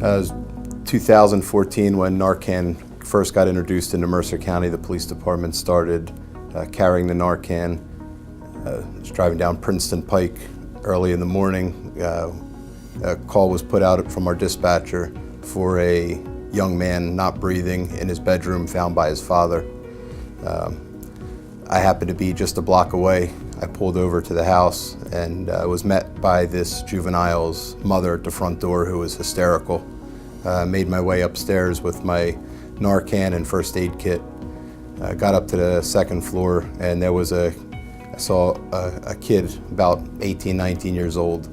was 2014 when Narcan first got introduced into Mercer County. The police department started carrying the Narcan. I was driving down Princeton Pike early in the morning. A call was put out from our dispatcher for a young man not breathing in his bedroom, found by his father. I happened to be just a block away. I pulled over to the house and was met by this juvenile's mother at the front door, who was hysterical. Made my way upstairs with my Narcan and first aid kit. Got up to the second floor, and I saw a kid about 18, 19 years old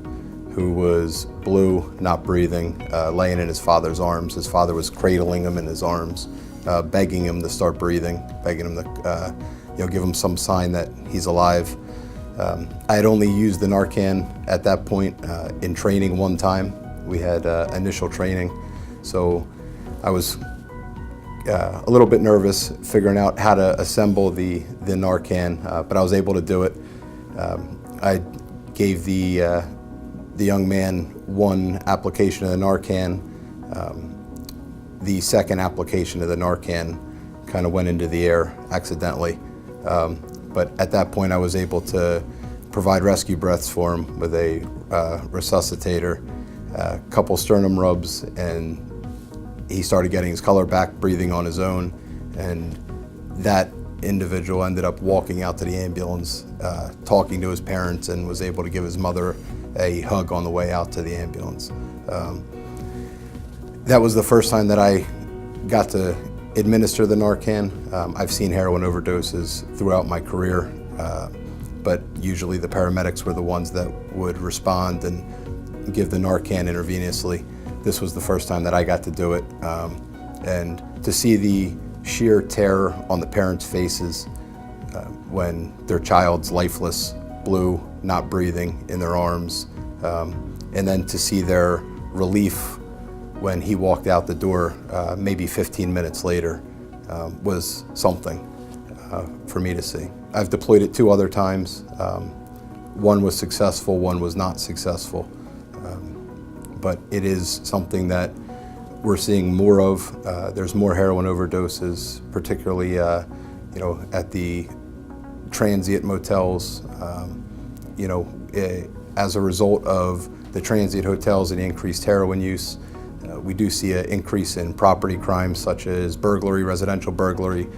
who was blue, not breathing, laying in his father's arms. His father was cradling him in his arms, begging him to start breathing, begging him to give him some sign that he's alive. I had only used the Narcan at that point in training one time. We had initial training, so I was a little bit nervous figuring out how to assemble the Narcan, but I was able to do it. I gave the young man one application of the Narcan. The second application of the Narcan kind of went into the air accidentally. But at that point I was able to provide rescue breaths for him with a resuscitator, a couple sternum rubs, and he started getting his color back, breathing on his own, and that individual ended up walking out to the ambulance, talking to his parents, and was able to give his mother a hug on the way out to the ambulance. That was the first time that I got to administer the Narcan. I've seen heroin overdoses throughout my career, but usually the paramedics were the ones that would respond and give the Narcan intravenously. This was the first time that I got to do it, and to see the sheer terror on the parents' faces when their child's lifeless, blue, not breathing in their arms, and then to see their relief when he walked out the door maybe 15 minutes later was something for me to see. I've deployed it 2 other times. One was successful, one was not successful. But it is something that we're seeing more of. There's more heroin overdoses, particularly at the transient motels. As a result of the transient hotels and the increased heroin use, we do see an increase in property crimes such as burglary, residential burglary,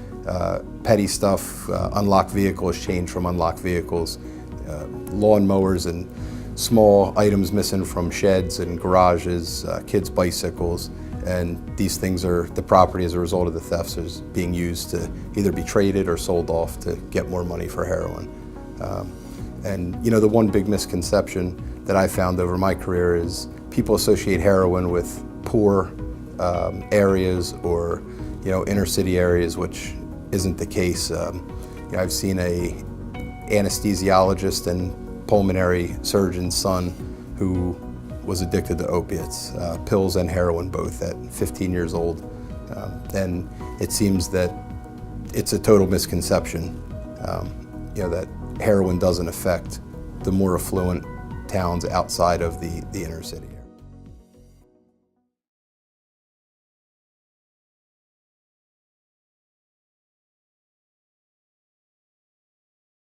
petty stuff, unlocked vehicles, change from unlocked vehicles, lawnmowers and small items missing from sheds and garages, kids' bicycles, and these things are, the property as a result of the thefts is being used to either be traded or sold off to get more money for heroin. And the one big misconception that I found over my career is people associate heroin with poor areas or inner city areas, which isn't the case. I've seen a anesthesiologist and pulmonary surgeon's son who was addicted to opiates, pills and heroin both, at 15 years old. And it seems that it's a total misconception, that heroin doesn't affect the more affluent towns outside of the inner city.